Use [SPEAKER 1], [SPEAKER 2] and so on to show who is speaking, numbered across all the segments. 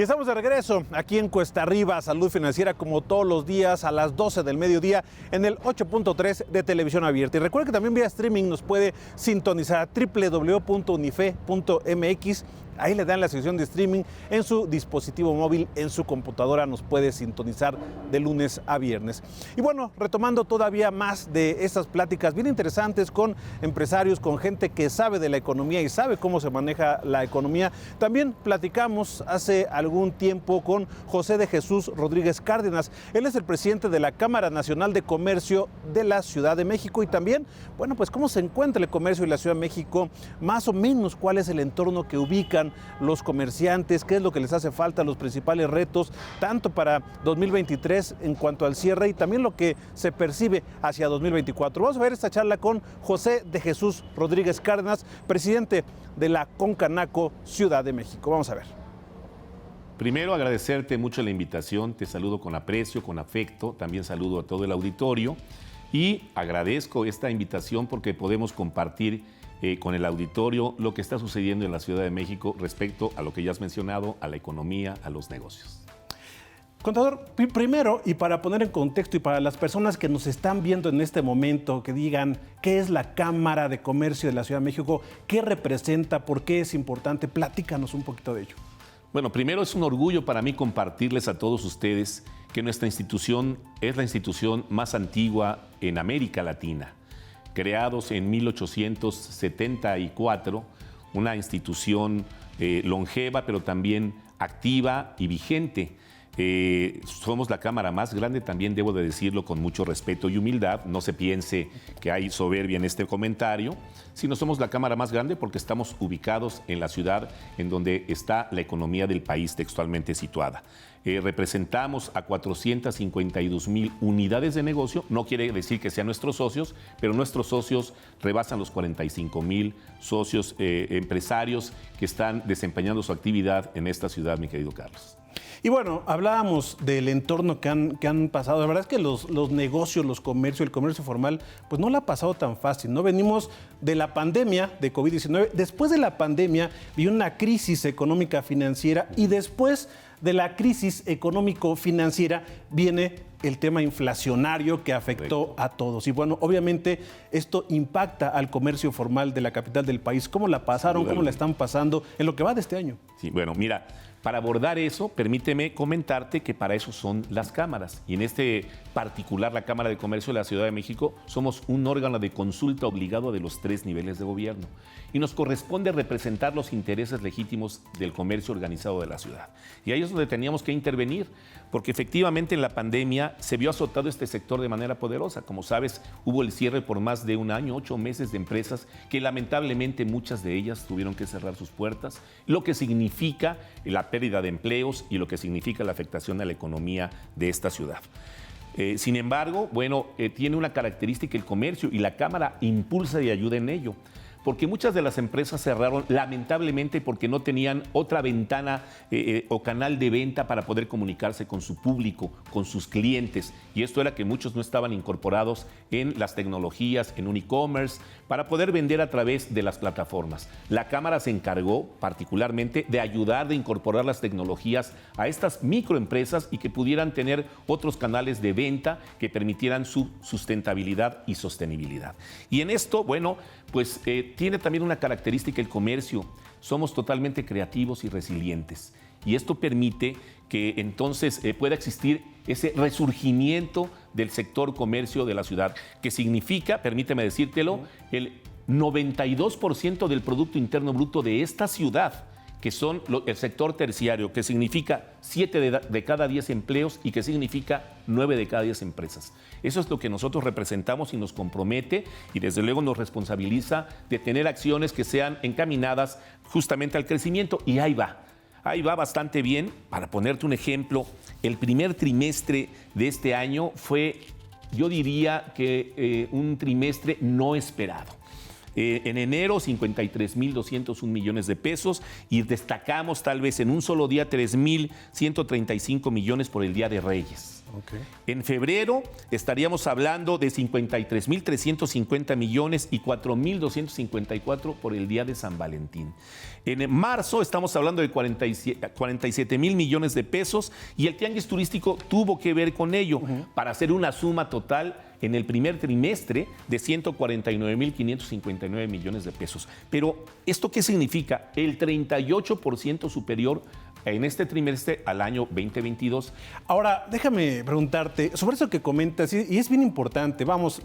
[SPEAKER 1] Y estamos de regreso aquí en Cuesta Arriba, Salud Financiera, como todos los días a las 12 del mediodía en el 8.3 de Televisión Abierta. Y recuerde que también vía streaming nos puede sintonizar a www.unife.mx. Ahí le dan la sección de streaming en su dispositivo móvil, en su computadora, nos puede sintonizar de lunes a viernes. Y bueno, retomando todavía más de estas pláticas bien interesantes con empresarios, con gente que sabe de la economía y sabe cómo se maneja la economía. También platicamos hace algún tiempo con José de Jesús Rodríguez Cárdenas. Él es el presidente de la Cámara Nacional de Comercio de la Ciudad de México y también, bueno, pues cómo se encuentra el comercio de la Ciudad de México, más o menos cuál es el entorno que ubican los comerciantes, qué es lo que les hace falta, los principales retos, tanto para 2023 en cuanto al cierre y también lo que se percibe hacia 2024. Vamos a ver esta charla con José de Jesús Rodríguez Cárdenas, presidente de la Concanaco Ciudad de México. Vamos a ver.
[SPEAKER 2] Primero, agradecerte mucho la invitación, te saludo con aprecio, con afecto, también saludo a todo el auditorio y agradezco esta invitación porque podemos compartir con el auditorio lo que está sucediendo en la Ciudad de México respecto a lo que ya has mencionado, a la economía, a los negocios.
[SPEAKER 1] Contador, primero, y para poner en contexto y para las personas que nos están viendo en este momento, que digan qué es la Cámara de Comercio de la Ciudad de México, qué representa, por qué es importante, platícanos un poquito de ello.
[SPEAKER 2] Bueno, primero es un orgullo para mí compartirles a todos ustedes que nuestra institución es la institución más antigua en América Latina. Creados en 1874, una institución longeva, pero también activa y vigente. Somos la cámara más grande, también debo de decirlo con mucho respeto y humildad, no se piense que hay soberbia en este comentario, sino somos la cámara más grande porque estamos ubicados en la ciudad en donde está la economía del país textualmente situada. Representamos a 452,000 unidades de negocio, no quiere decir que sean nuestros socios, pero nuestros socios rebasan los 45,000 socios empresarios que están desempeñando su actividad en esta ciudad, mi querido Carlos.
[SPEAKER 1] Y bueno, hablábamos del entorno que han pasado. La verdad es que los negocios, los comercios, el comercio formal, pues no la ha pasado tan fácil, ¿no? Venimos de la pandemia de COVID-19. Después de la pandemia vino una crisis económica financiera y después de la crisis económico-financiera viene el tema inflacionario que afectó a todos. Y bueno, obviamente esto impacta al comercio formal de la capital del país. ¿Cómo la pasaron? ¿Cómo la están pasando en lo que va de este año?
[SPEAKER 2] Sí, bueno, mira, para abordar eso, permíteme comentarte que para eso son las cámaras. Y en este particular, la Cámara de Comercio de la Ciudad de México, somos un órgano de consulta obligado de los 3 niveles de gobierno. Y nos corresponde representar los intereses legítimos del comercio organizado de la ciudad. Y ahí es donde teníamos que intervenir, porque efectivamente en la pandemia se vio azotado este sector de manera poderosa. Como sabes, hubo el cierre por más de un año, 8 meses de empresas que lamentablemente muchas de ellas tuvieron que cerrar sus puertas, lo que significa la pérdida de empleos y lo que significa la afectación a la economía de esta ciudad. Sin embargo, bueno, tiene una característica el comercio y la Cámara impulsa y ayuda en ello. Porque muchas de las empresas cerraron lamentablemente porque no tenían otra ventana o canal de venta para poder comunicarse con su público, con sus clientes. Y esto era que muchos no estaban incorporados en las tecnologías, en un e-commerce, para poder vender a través de las plataformas. La Cámara se encargó particularmente de ayudar, de incorporar las tecnologías a estas microempresas y que pudieran tener otros canales de venta que permitieran su sustentabilidad y sostenibilidad. Y en esto, bueno, pues tiene también una característica el comercio. Somos totalmente creativos y resilientes. Y esto permite que entonces pueda existir ese resurgimiento del sector comercio de la ciudad, que significa, permíteme decírtelo, el 92% del Producto Interno Bruto de esta ciudad, que son el sector terciario, que significa 7 de cada 10 empleos y que significa 9 de cada 10 empresas. Eso es lo que nosotros representamos y nos compromete y desde luego nos responsabiliza de tener acciones que sean encaminadas justamente al crecimiento y ahí va bastante bien. Para ponerte un ejemplo, el primer trimestre de este año fue, yo diría que un trimestre no esperado. En enero, 53.201 millones de pesos y destacamos tal vez en un solo día 3.135 millones por el Día de Reyes.
[SPEAKER 1] Okay.
[SPEAKER 2] En febrero estaríamos hablando de 53.350 millones y 4.254 por el Día de San Valentín. En marzo estamos hablando de 47.000 millones de pesos y el tianguis turístico tuvo que ver con ello para hacer una suma total en el primer trimestre de 149.559 millones de pesos. Pero, ¿esto qué significa? El 38% superior en este trimestre al año 2022.
[SPEAKER 1] Ahora, déjame preguntarte sobre eso que comentas, y es bien importante. Vamos,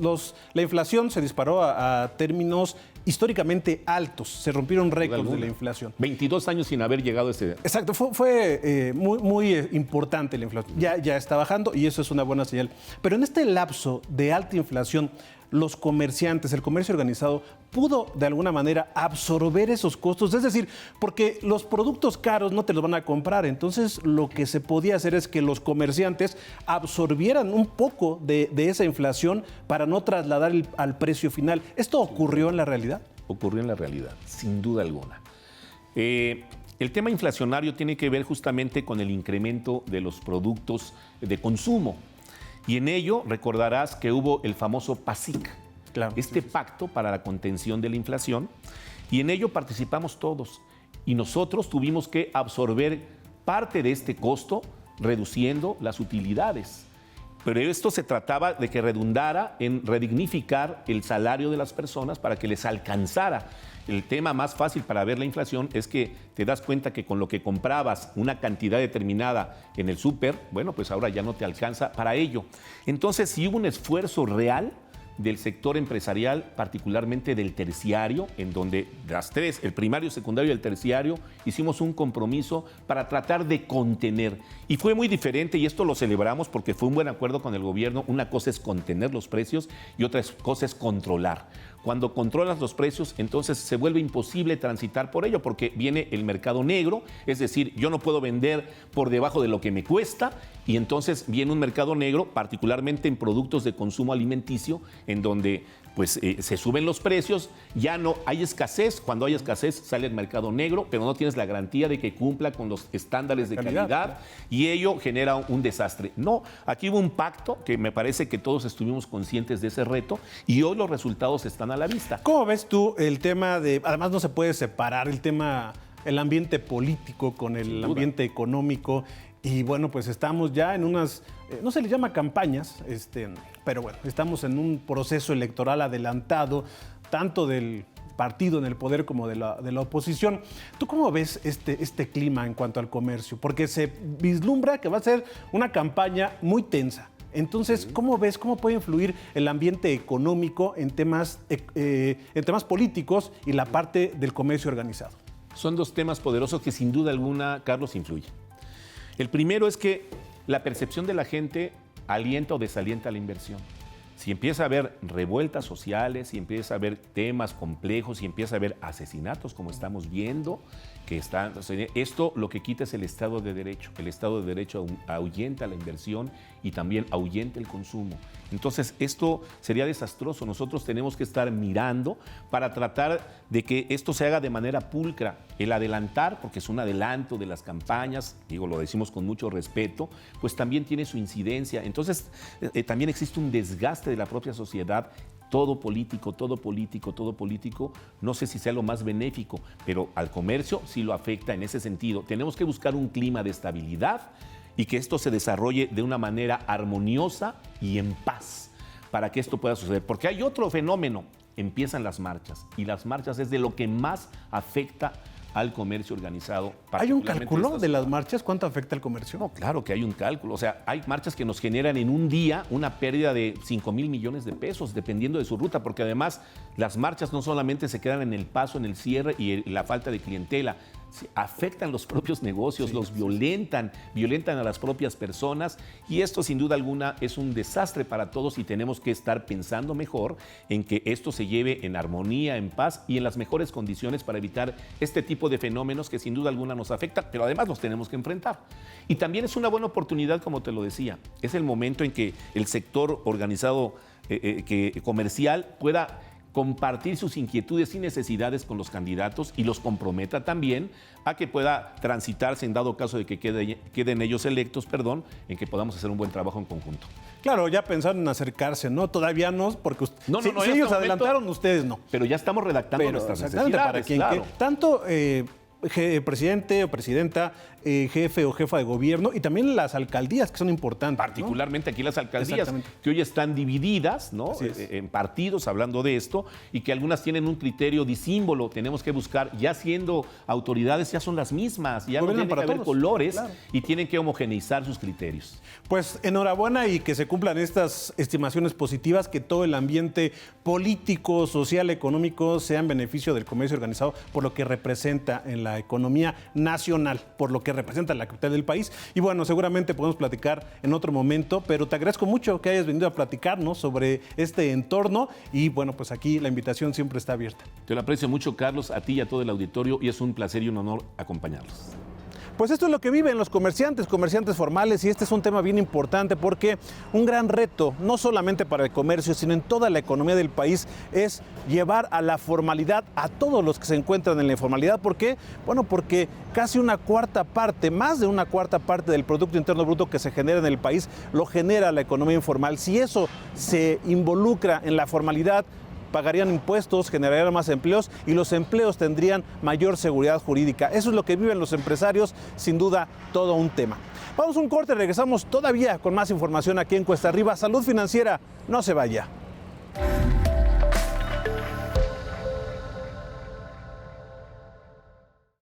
[SPEAKER 1] la inflación se disparó a términos históricamente altos. Se rompieron récords de la inflación.
[SPEAKER 2] 22 años sin haber llegado a ese...
[SPEAKER 1] Exacto, fue muy importante la inflación. Ya está bajando y eso es una buena señal. Pero en este lapso de alta inflación, los comerciantes, el comercio organizado, pudo de alguna manera absorber esos costos. Es decir, porque los productos caros no te los van a comprar. Entonces, lo que se podía hacer es que los comerciantes absorbieran un poco de esa inflación para no trasladar al precio final. ¿Esto ocurrió en la realidad?
[SPEAKER 2] Ocurrió en la realidad, sin duda alguna. El tema inflacionario tiene que ver justamente con el incremento de los productos de consumo. Y en ello recordarás que hubo el famoso PASIC,
[SPEAKER 1] claro,
[SPEAKER 2] pacto para la contención de la inflación, y en ello participamos todos. Y nosotros tuvimos que absorber parte de este costo reduciendo las utilidades. Pero esto se trataba de que redundara en redignificar el salario de las personas para que les alcanzara. El tema más fácil para ver la inflación es que te das cuenta que con lo que comprabas una cantidad determinada en el súper, bueno, pues ahora ya no te alcanza para ello. Entonces, sí hubo un esfuerzo real del sector empresarial, particularmente del terciario, en donde las tres, el primario, secundario y el terciario, hicimos un compromiso para tratar de contener. Y fue muy diferente, y esto lo celebramos porque fue un buen acuerdo con el gobierno. Una cosa es contener los precios y otra cosa es controlar. Cuando controlas los precios, entonces se vuelve imposible transitar por ello, porque viene el mercado negro, es decir, yo no puedo vender por debajo de lo que me cuesta, y entonces viene un mercado negro, particularmente en productos de consumo alimenticio, en donde pues se suben los precios, ya no hay escasez. Cuando hay escasez sale el mercado negro, pero no tienes la garantía de que cumpla con los estándares de calidad y ello genera un desastre. No, aquí hubo un pacto que me parece que todos estuvimos conscientes de ese reto y hoy los resultados están a la vista.
[SPEAKER 1] ¿Cómo ves tú el tema de, además no se puede separar el ambiente político con el ambiente económico? Y bueno, pues estamos ya en unas, no se les llama campañas, pero bueno, estamos en un proceso electoral adelantado, tanto del partido en el poder como de la oposición. ¿Tú cómo ves este clima en cuanto al comercio? Porque se vislumbra que va a ser una campaña muy tensa. Entonces, ¿cómo ves, cómo puede influir el ambiente económico en temas políticos y la parte del comercio organizado?
[SPEAKER 2] Son dos temas poderosos que sin duda alguna, Carlos, influyen. El primero es que la percepción de la gente alienta o desalienta la inversión. Si empieza a haber revueltas sociales, si empieza a haber temas complejos, si empieza a haber asesinatos, como estamos viendo, esto lo que quita es el Estado de Derecho. El Estado de Derecho ahuyenta la inversión y también ahuyenta el consumo. Entonces, esto sería desastroso. Nosotros tenemos que estar mirando para tratar de que esto se haga de manera pulcra. El adelantar, porque es un adelanto de las campañas, lo decimos con mucho respeto, pues también tiene su incidencia. Entonces, también existe un desgaste de la propia sociedad. Todo político, no sé si sea lo más benéfico, pero al comercio sí lo afecta en ese sentido. Tenemos que buscar un clima de estabilidad y que esto se desarrolle de una manera armoniosa y en paz para que esto pueda suceder. Porque hay otro fenómeno, empiezan las marchas, y las marchas es de lo que más afecta al comercio organizado.
[SPEAKER 1] ¿Hay un cálculo de las marchas? ¿Cuánto afecta al comercio?
[SPEAKER 2] No, claro que hay un cálculo. O sea, hay marchas que nos generan en un día una pérdida de 5,000 millones de pesos, dependiendo de su ruta, porque además las marchas no solamente se quedan en el paso, en el cierre y la falta de clientela, afectan los propios negocios, los violentan a las propias personas, y esto sin duda alguna es un desastre para todos y tenemos que estar pensando mejor en que esto se lleve en armonía, en paz y en las mejores condiciones para evitar este tipo de fenómenos que sin duda alguna nos afectan, pero además los tenemos que enfrentar. Y también es una buena oportunidad, como te lo decía, es el momento en que el sector organizado comercial pueda compartir sus inquietudes y necesidades con los candidatos y los comprometa también a que pueda transitarse en dado caso de que queden ellos electos, en que podamos hacer un buen trabajo en conjunto.
[SPEAKER 1] Claro, ya pensaron en acercarse, ¿no? Todavía no, porque
[SPEAKER 2] No,
[SPEAKER 1] si
[SPEAKER 2] en
[SPEAKER 1] ellos
[SPEAKER 2] este
[SPEAKER 1] adelantaron,
[SPEAKER 2] momento,
[SPEAKER 1] ustedes no.
[SPEAKER 2] Pero ya estamos redactando nuestras
[SPEAKER 1] exactamente,
[SPEAKER 2] necesidades,
[SPEAKER 1] para quien
[SPEAKER 2] claro.
[SPEAKER 1] tanto presidente o presidenta, jefe o jefa de gobierno y también las alcaldías que son importantes.
[SPEAKER 2] Particularmente aquí las alcaldías,
[SPEAKER 1] Exactamente.
[SPEAKER 2] que hoy están divididas, ¿no?
[SPEAKER 1] Así es.
[SPEAKER 2] En partidos, hablando de esto, y que algunas tienen un criterio disímbolo. Tenemos que buscar, ya siendo autoridades, ya son las mismas, ya no
[SPEAKER 1] Gobiernan
[SPEAKER 2] tienen que
[SPEAKER 1] para
[SPEAKER 2] haber
[SPEAKER 1] todos,
[SPEAKER 2] colores,
[SPEAKER 1] claro.
[SPEAKER 2] y tienen que homogeneizar sus criterios.
[SPEAKER 1] Pues enhorabuena y que se cumplan estas estimaciones positivas, que todo el ambiente político, social, económico sea en beneficio del comercio organizado por lo que representa en la economía nacional, por lo que representa en la capital del país. Y bueno, seguramente podemos platicar en otro momento, pero te agradezco mucho que hayas venido a platicarnos sobre este entorno y bueno, pues aquí la invitación siempre está abierta.
[SPEAKER 2] Te lo aprecio mucho, Carlos, a ti y a todo el auditorio, y es un placer y un honor acompañarlos.
[SPEAKER 1] Pues esto es lo que viven los comerciantes formales, y este es un tema bien importante porque un gran reto, no solamente para el comercio, sino en toda la economía del país, es llevar a la formalidad a todos los que se encuentran en la informalidad. ¿Por qué? Bueno, porque casi una cuarta parte, más de una cuarta parte del Producto Interno Bruto que se genera en el país, lo genera la economía informal. Si eso se involucra en la formalidad, pagarían impuestos, generarían más empleos y los empleos tendrían mayor seguridad jurídica. Eso es lo que viven los empresarios, sin duda todo un tema. Vamos a un corte, regresamos todavía con más información aquí en Cuesta Arriba. Salud Financiera, no se vaya.